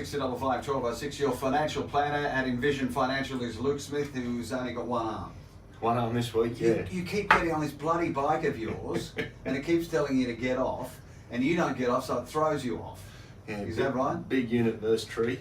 6255 1206. Your financial planner at Envision Financial is Luke Smith, who's only got one arm. One arm this week, yeah. You keep getting on this bloody bike of yours, and it keeps telling you to get off, and you don't get off, so it throws you off. Yeah, is that right? Big unit versus tree.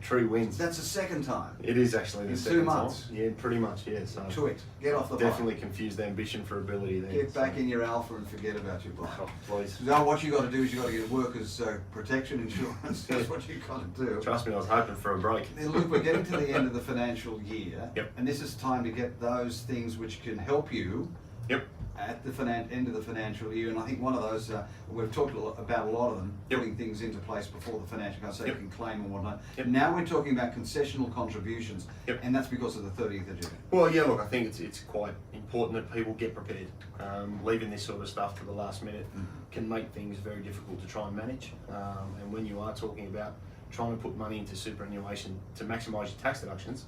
Tree wins. That's the second time. It is actually the second in 2 months. time. Yeah, pretty much, yeah. So Twit. Get off the definitely bike. confused ambition for ability there. Get back in your alpha and forget about your bike. Oh, please. Now what you got to do is you got to get workers' protection insurance. That's what you got to do. Trust me, I was hoping for a break. Now, look, we're getting to the end of the financial year, Yep. and this is time to get those things which can help you Yep. at the end of the financial year. And I think one of those, we've talked about a lot of them, Yep. putting things into place before the financial year, so Yep. you can claim and whatnot. Yep. Now we're talking about concessional contributions, Yep. and that's because of the 30th of June. Well, yeah, look, I think it's quite important that people get prepared. Leaving this sort of stuff to the last minute can make things very difficult to try and manage. And when you are talking about trying to put money into superannuation to maximise your tax deductions,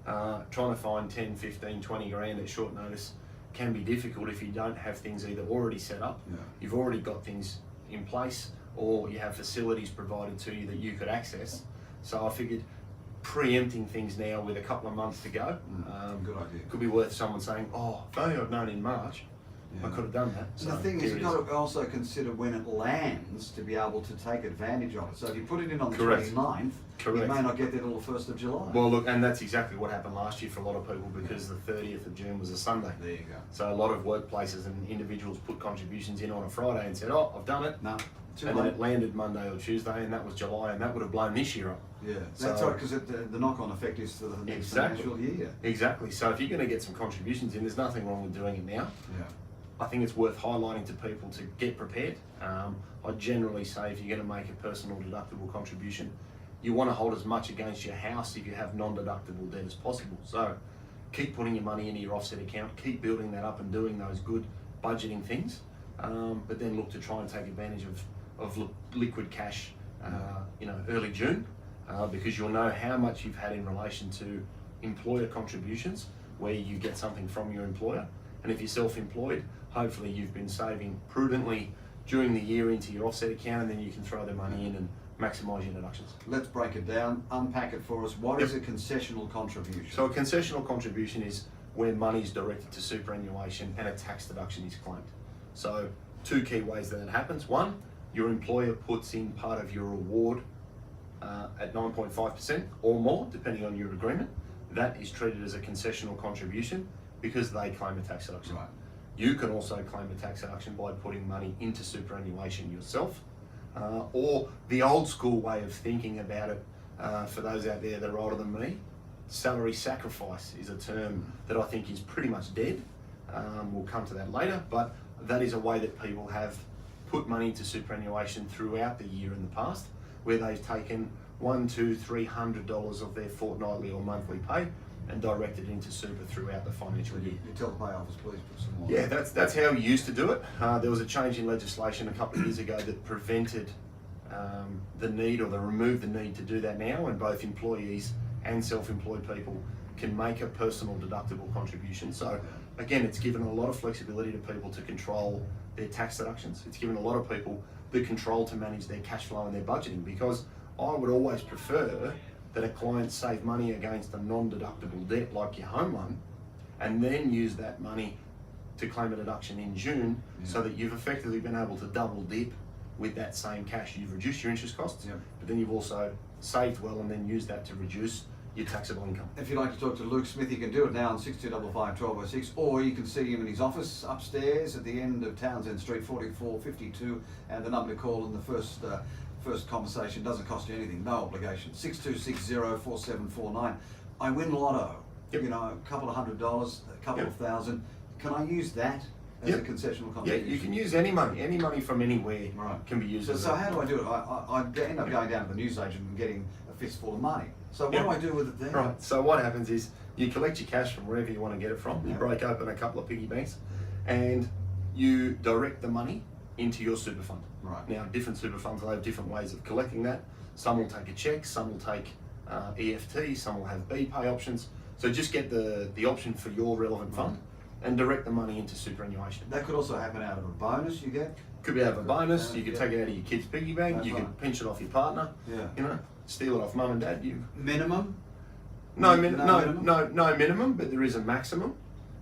trying to find 10, 15, 20 grand at short notice can be difficult if you don't have things either already set up, you've already got things in place, or you have facilities provided to you that you could access. So I figured preempting things now with a couple of months to go Good idea. could be worth someone saying, oh, if only I'd known in March, I could have done that. So the thing is, you've got to also consider when it lands to be able to take advantage of it. So if you put it in on the Correct. 29th, Correct. you may not get there till the 1st of July. Well, look, and that's exactly what happened last year for a lot of people because the 30th of June was a Sunday. There you go. So a lot of workplaces and individuals put contributions in on a Friday and said, oh, I've done it. No, too And late. then it landed Monday or Tuesday, and that was July, and that would have blown this year up. Yeah, So- that's right, because the knock-on effect is for the next Exactly. financial year. Exactly. So if you're going to get some contributions in, there's nothing wrong with doing it now. Yeah. I think it's worth highlighting to people to get prepared. I generally say if you're going to make a personal deductible contribution, you want to hold as much against your house if you have non-deductible debt as possible. So keep putting your money into your offset account, keep building that up and doing those good budgeting things, but then look to try and take advantage of liquid cash early June, because you'll know how much you've had in relation to employer contributions where you get something from your employer. And if you're self-employed, hopefully you've been saving prudently during the year into your offset account, and then you can throw the money in and maximise your deductions. Let's break it down, unpack it for us. What is a concessional contribution? So a concessional contribution is where money is directed to superannuation and a tax deduction is claimed. So 2 key ways that it happens. One, your employer puts in part of your award at 9.5% or more, depending on your agreement. That is treated as a concessional contribution because they claim a tax deduction. Right. You can also claim a tax deduction by putting money into superannuation yourself, or the old school way of thinking about it, for those out there that are older than me, salary sacrifice is a term that I think is pretty much dead. We'll come to that later, but that is a way that people have put money into superannuation throughout the year in the past, where they've taken $100, $200, $300 of their fortnightly or monthly pay and directed into super throughout the financial year. You tell the pay office, please put some more. Yeah, that's how we used to do it. There was a change in legislation a couple of years ago that prevented the need, or removed the need to do that now, and both employees and self-employed people can make a personal deductible contribution. So again, it's given a lot of flexibility to people to control their tax deductions. It's given a lot of people the control to manage their cash flow and their budgeting, because I would always prefer that a client save money against a non-deductible debt like your home loan, and then use that money to claim a deduction in June, so that you've effectively been able to double dip with that same cash. You've reduced your interest costs, but then you've also saved well and then used that to reduce your taxable income. If you'd like to talk to Luke Smith, you can do it now on 6255 1206, or you can see him in his office upstairs at the end of Townsend Street, 4452, and the number to call in the first conversation doesn't cost you anything, no obligation. 62604749. I win lotto. You know, a couple of $100, a couple of thousand. Can I use that as a concessional contribution? Yeah, you can use any money from anywhere can be used. So how do I do it? I end up going down to the newsagent and getting a fistful of money. So what do I do with it then? Right, so what happens is you collect your cash from wherever you want to get it from, you break open a couple of piggy banks, and you direct the money into your super fund. Right. Now, different super funds will have different ways of collecting that. Some will take a cheque, some will take EFT, some will have BPay options. So just get the option for your relevant fund and direct the money into superannuation. That could also happen out of a bonus you get? Could be out of a bonus, you could take it out of your kid's piggy bank, you could pinch it off your partner, you know. steal it off mum and dad. Minimum? No minimum? minimum, but there is a maximum.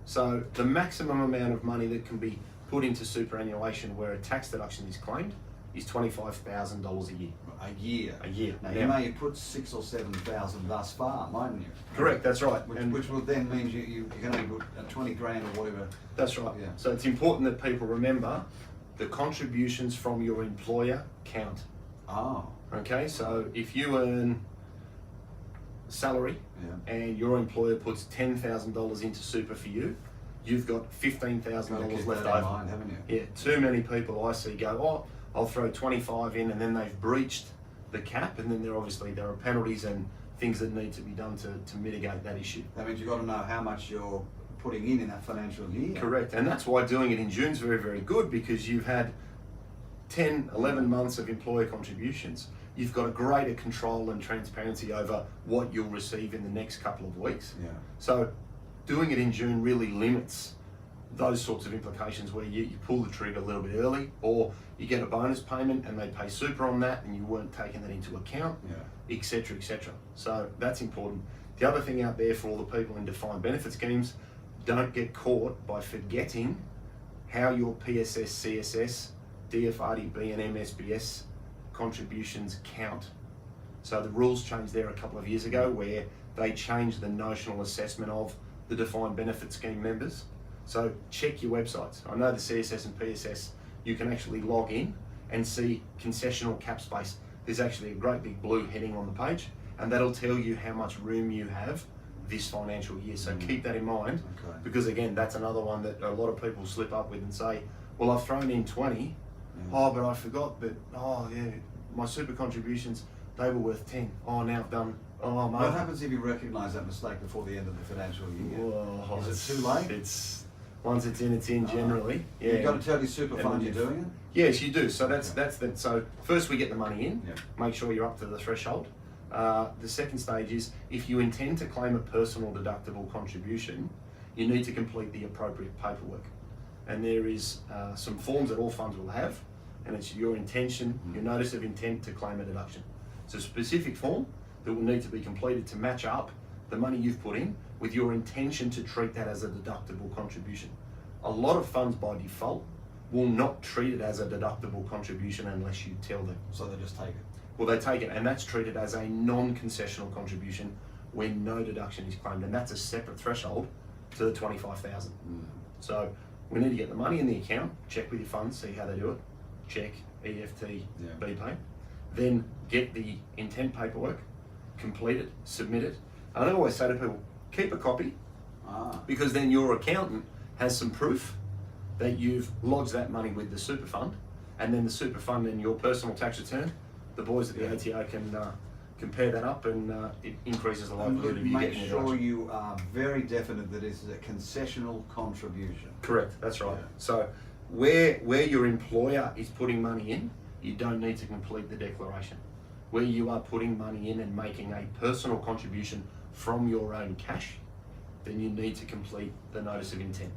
So the maximum amount of money that can be put into superannuation where a tax deduction is claimed is $25,000 a year. A year. A year. Now you may have put 6,000 or 7,000 thus far, mightn't you? Correct, that's right. Which will then mean you can only put 20 grand or whatever. That's right. Yeah. So it's important that people remember the contributions from your employer count. Oh. Okay, so if you earn salary and your employer puts $10,000 into super for you, you've got $15,000 left over. Mind, haven't you? Yeah, too many people I see go, oh, I'll throw 25 in, and then they've breached the cap, and then there are penalties and things that need to be done to mitigate that issue. That means you've got to know how much you're putting in that financial year. Correct, and that's why doing it in June is very, very good, because you've had 10, 11 months of employer contributions. You've got a greater control and transparency over what you'll receive in the next couple of weeks. Yeah. So doing it in June really limits those sorts of implications where you pull the trigger a little bit early, or you get a bonus payment and they pay super on that and you weren't taking that into account, etc., etc. So that's important. The other thing out there for all the people in defined benefit schemes, don't get caught by forgetting how your PSS, CSS, DFRDB and MSBS contributions count. So the rules changed there a couple of years ago where they changed the notional assessment of the defined benefit scheme members. So check your websites. I know the CSS and PSS, you can actually log in and see concessional cap space. There's actually a great big blue heading on the page, and that'll tell you how much room you have this financial year. So keep that in mind, because again, that's another one that a lot of people slip up with and say, well, I've thrown in 20, oh, but I forgot that, oh yeah, my super contributions, they were worth 10. Oh, now I've done, oh mate. What happens if you recognise that mistake before the end of the financial year? Well, is it too late? Once it's in generally. Yeah. You've got to tell your super fund you're doing it? Yes, you do. So so first we get the money in, make sure you're up to the threshold. The second stage is, if you intend to claim a personal deductible contribution, you need to complete the appropriate paperwork. And there is some forms that all funds will have, and it's your intention, your notice of intent to claim a deduction. It's a specific form that will need to be completed to match up the money you've put in with your intention to treat that as a deductible contribution. A lot of funds by default will not treat it as a deductible contribution unless you tell them. So they just take it? Well, they take it, and that's treated as a non-concessional contribution when no deduction is claimed, and that's a separate threshold to the 25,000. So we need to get the money in the account, check with your funds, see how they do it, check EFT, BPay, then get the intent paperwork, complete it, submit it. And I always say to people, keep a copy, because then your accountant has some proof that you've lodged that money with the super fund, and then the super fund and your personal tax return, the boys at the ATO can compare that up, and it increases the likelihood of you getting Make it. sure you are very definite that it's a concessional contribution. Correct, that's right. So where your employer is putting money in, you don't need to complete the declaration. Where you are putting money in and making a personal contribution from your own cash, then you need to complete the notice of intent.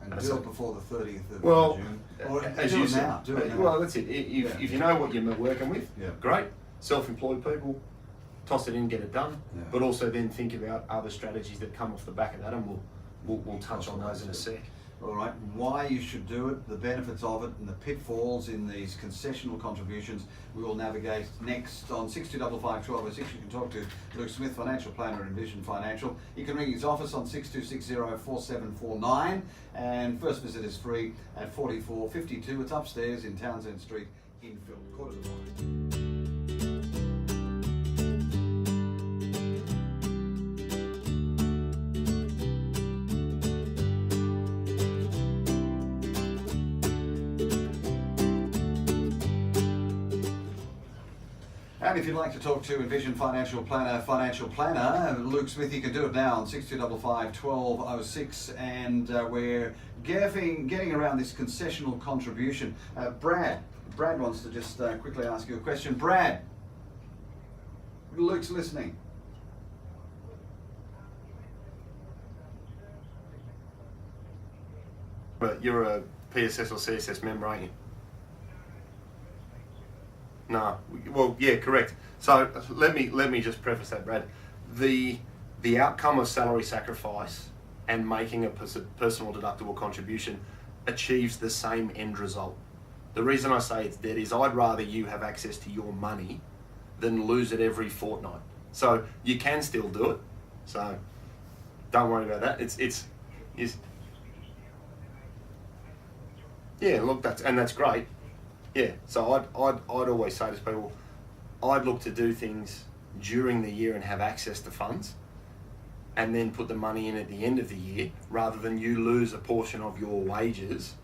And do it before the 30th of June. Or as do you it said, now. Do it now. well, that's it. If you know what you're working with, great. Self-employed people, toss it in, get it done. But also then think about other strategies that come off the back of that, and we'll touch on those in a sec. All right, why you should do it, the benefits of it, and the pitfalls in these concessional contributions, we will navigate next on 6255 1206. You can talk to Luke Smith, financial planner at Envision Financial. You can ring his office on 62604749, and first visit is free at 4452. It's upstairs in Townsend Street, infill, quarter to 9. And if you'd like to talk to Envision Financial Planner, Luke Smith, you can do it now on 6255 1206, and we're getting around this concessional contribution. Brad wants to just quickly ask you a question. Brad, Luke's listening. But you're a PSS or CSS member, aren't you? No. Well, yeah, correct. So let me just preface that, Brad. The outcome of salary sacrifice and making a personal deductible contribution achieves the same end result. The reason I say it's dead is I'd rather you have access to your money than lose it every fortnight. So you can still do it. So don't worry about that. It's yeah. Look, that's great. Yeah. So I'd always say to people, I'd look to do things during the year and have access to funds, and then put the money in at the end of the year, rather than you lose a portion of your wages.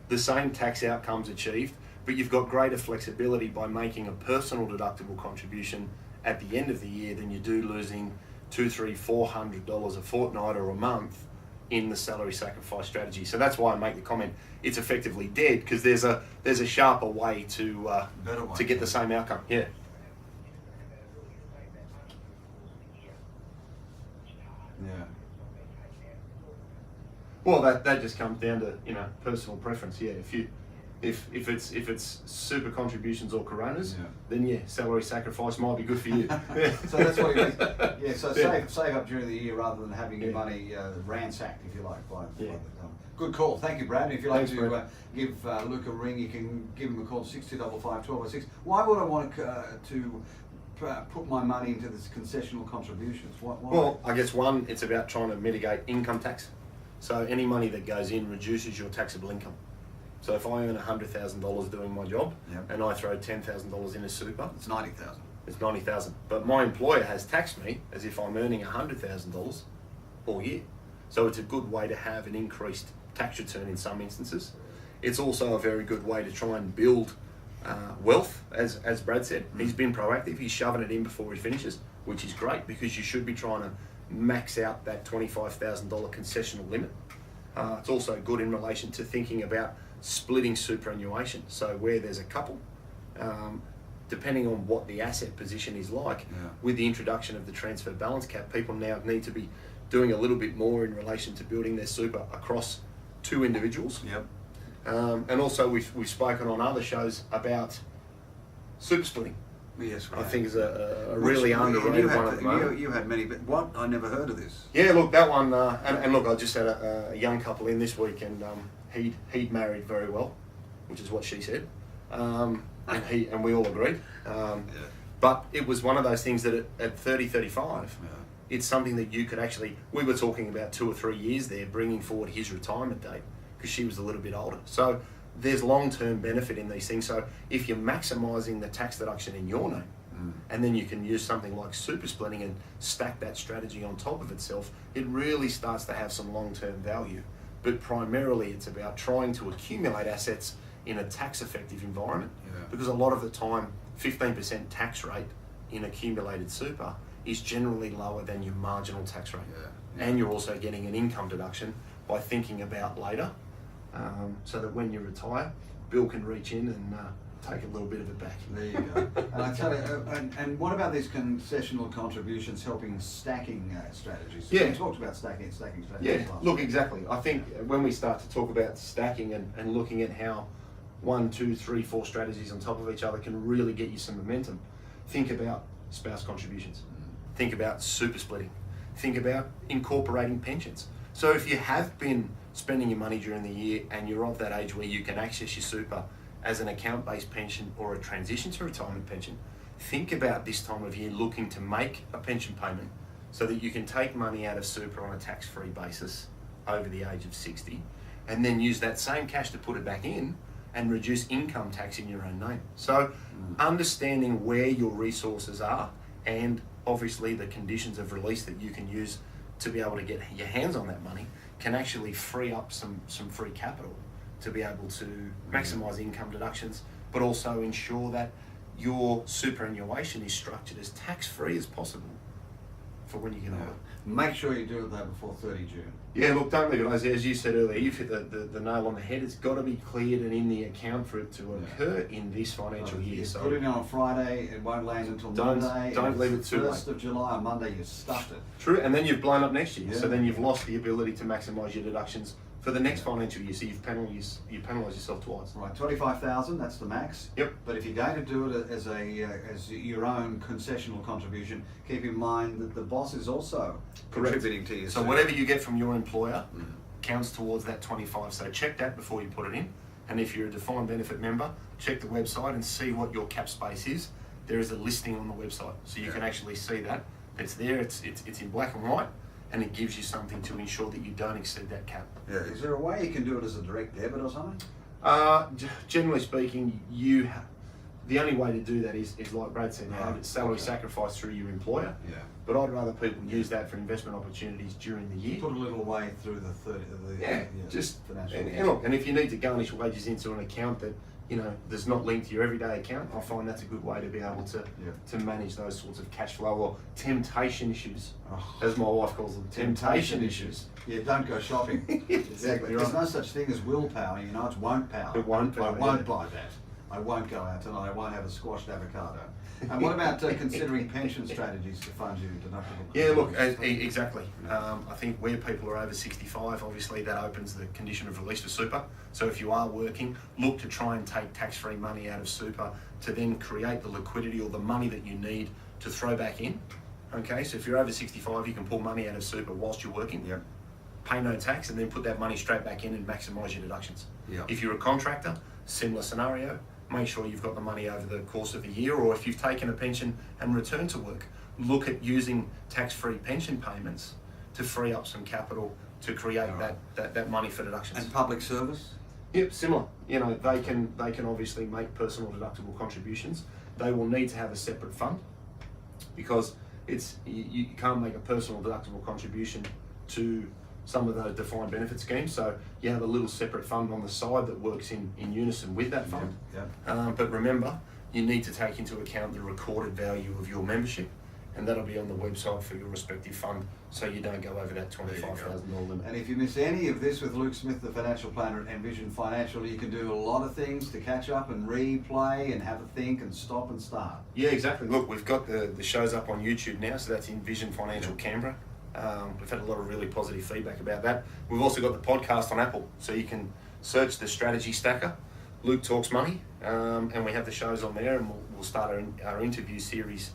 The same tax outcomes achieved, but you've got greater flexibility by making a personal deductible contribution at the end of the year than you do losing $200, $300, $400 a fortnight or a month in the salary sacrifice strategy. So that's why I make the comment it's effectively dead, because there's a sharper way to get the same outcome. Yeah. Yeah. Well, that just comes down to personal preference. Yeah, if it's super contributions or coronas, then yeah, salary sacrifice might be good for you. Yeah. So that's what it is. Yeah. So save up during the year rather than having your money ransacked, if you like, by the Good call. Thank you, Brad. If you'd like to give Luke a ring, you can give him a call, 6255 Why would I want to put my money into this concessional contributions? Why? Well, I guess one, it's about trying to mitigate income tax. So any money that goes in reduces your taxable income. So if I earn $100,000 doing my job, and I throw $10,000 in a super, it's $90,000. It's $90,000. But my employer has taxed me as if I'm earning $100,000 all year. So it's a good way to have an increased tax return in some instances. It's also a very good way to try and build wealth, as Brad said. He's been proactive. He's shoving it in before he finishes, which is great, because you should be trying to max out that $25,000 concessional limit. It's also good in relation to thinking about splitting superannuation. So where there's a couple, depending on what the asset position is like, with the introduction of the transfer balance cap, people now need to be doing a little bit more in relation to building their super across two individuals. And also we've spoken on other shows about super splitting. Yes, right. I think is a really underrated one at the moment. You had many, but what? I never heard of this. Yeah, look, that one, and look, I just had a young couple in this week, and he'd married very well, which is what she said, and we all agreed. But it was one of those things that at 30, 35, it's something that you could actually, we were talking about 2 or 3 years there, bringing forward his retirement date, because she was a little bit older. So there's long-term benefit in these things. So if you're maximising the tax deduction in your name, and then you can use something like super splitting and stack that strategy on top of itself, it really starts to have some long-term value. But primarily it's about trying to accumulate assets in a tax-effective environment, because a lot of the time 15% tax rate in accumulated super is generally lower than your marginal tax rate. And you're also getting an income deduction by thinking about later, so that when you retire, Bill can reach in and take a little bit of it back. There you go. And I tell you, and what about these concessional contributions helping stacking strategies? So we talked about stacking strategies. Look, exactly. I think when we start to talk about stacking and looking at how 1, 2, 3, 4 strategies on top of each other can really get you some momentum, think about spouse contributions. Think about super splitting. Think about incorporating pensions. So if you have been spending your money during the year and you're of that age where you can access your super as an account-based pension or a transition to retirement pension, think about this time of year looking to make a pension payment so that you can take money out of super on a tax-free basis over the age of 60, and then use that same cash to put it back in and reduce income tax in your own name. So understanding where your resources are, and obviously the conditions of release that you can use to be able to get your hands on that money, can actually free up some free capital to be able to maximise income deductions, but also ensure that your superannuation is structured as tax-free as possible for when you get older. Make sure you do it though before 30 June. Yeah, look, don't leave it as you said earlier, you've hit the nail on the head. It's got to be cleared and in the account for it to occur in this financial year. So put it in on Friday, it won't land until Monday. Don't leave it too late. 1st of July, on Monday you stuffed it. True, and then you've blown up next year. So then you've lost the ability to maximise your deductions for for the next financial year. So you penalise yourself twice. Right, 25,000. That's the max. Yep. But if you're going to do it as your own concessional contribution, keep in mind that the boss is also contributing to you. So whatever you get from your employer counts towards that 25. So check that before you put it in. And if you're a defined benefit member, check the website and see what your cap space is. There is a listing on the website, so you can actually see that. It's there. It's in black and white, and it gives you something to ensure that you don't exceed that cap. Yeah. Is there a way you can do it as a direct debit or something? Generally speaking, the only way to do that is like Brad said, have it salary sacrifice through your employer. Yeah. But I'd rather people use that for investment opportunities during the year. Put a little away through the just financial. And look, and if you need to garnish wages into an account that that's not linked to your everyday account, I find that's a good way to be able to manage those sorts of cash flow or temptation issues, as my wife calls them, temptation issues. Yeah, don't go shopping. Exactly There's right. no such thing as willpower, it's won't power. It won't power, I won't buy that. I won't go out tonight. I won't have a squashed avocado. And what about considering pension strategies to fund your deductible? Yeah, look, exactly. I think where people are over 65, obviously that opens the condition of release for super. So if you are working, look to try and take tax-free money out of super to then create the liquidity or the money that you need to throw back in. Okay, so if you're over 65, you can pull money out of super whilst you're working. Yep. Pay no tax and then put that money straight back in and maximise your deductions. Yep. If you're a contractor, similar scenario. Make sure you've got the money over the course of a year, or if you've taken a pension and returned to work, look at using tax-free pension payments to free up some capital to create that money for deductions. And public service? Yep, similar. They can obviously make personal deductible contributions. They will need to have a separate fund because you can't make a personal deductible contribution to some of those defined benefit schemes, so you have a little separate fund on the side that works in unison with that fund. But remember, you need to take into account the recorded value of your membership, and that'll be on the website for your respective fund, so you don't go over that $25,000 limit. And if you miss any of this with Luke Smith, the financial planner at Envision Financial, you can do a lot of things to catch up and replay and have a think and stop and start. Yeah, exactly. Look, we've got the shows up on YouTube now, so that's Envision Financial Canberra. We've had a lot of really positive feedback about that. We've also got the podcast on Apple, so you can search the Strategy Stacker, Luke Talks Money, and we have the shows on there, and we'll start our interview series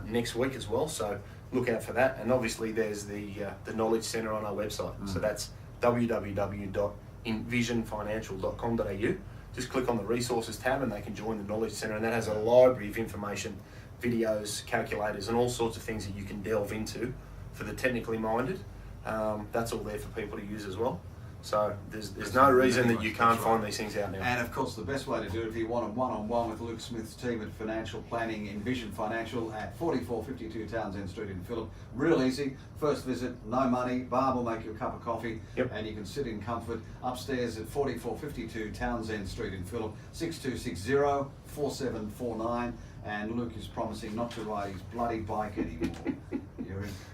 next week as well, so look out for that. And obviously there's the Knowledge Centre on our website, so that's www.envisionfinancial.com.au. Just click on the Resources tab and they can join the Knowledge Centre, and that has a library of information, videos, calculators, and all sorts of things that you can delve into for the technically minded. That's all there for people to use as well. So there's no reason that you can't find these things out now. And of course, the best way to do it, if you want a one-on-one with Luke Smith's team at Financial Planning, Envision Financial at 4452 Townsend Street in Phillip. Real easy. First visit, no money. Barb will make you a cup of coffee, and you can sit in comfort upstairs at 4452 Townsend Street in Phillip, 6260-4749. And Luke is promising not to ride his bloody bike anymore.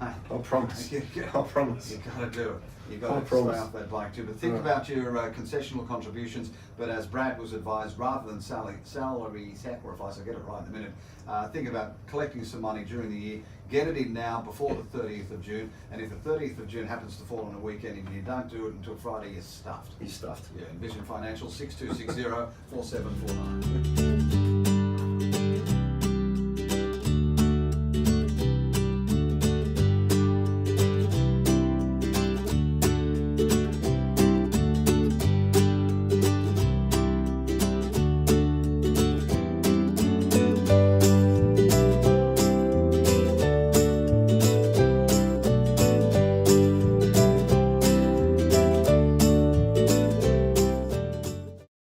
I promise. I promise. You've got to do it. You've got to stay off that bike too. But think about your concessional contributions. But as Brad was advised, rather than salary sacrifice, I'll get it right in a minute, think about collecting some money during the year. Get it in now before the 30th of June. And if the 30th of June happens to fall on a weekend and you don't do it until Friday, you're stuffed. You're stuffed. Yeah, Envision Financial, 6260-4749.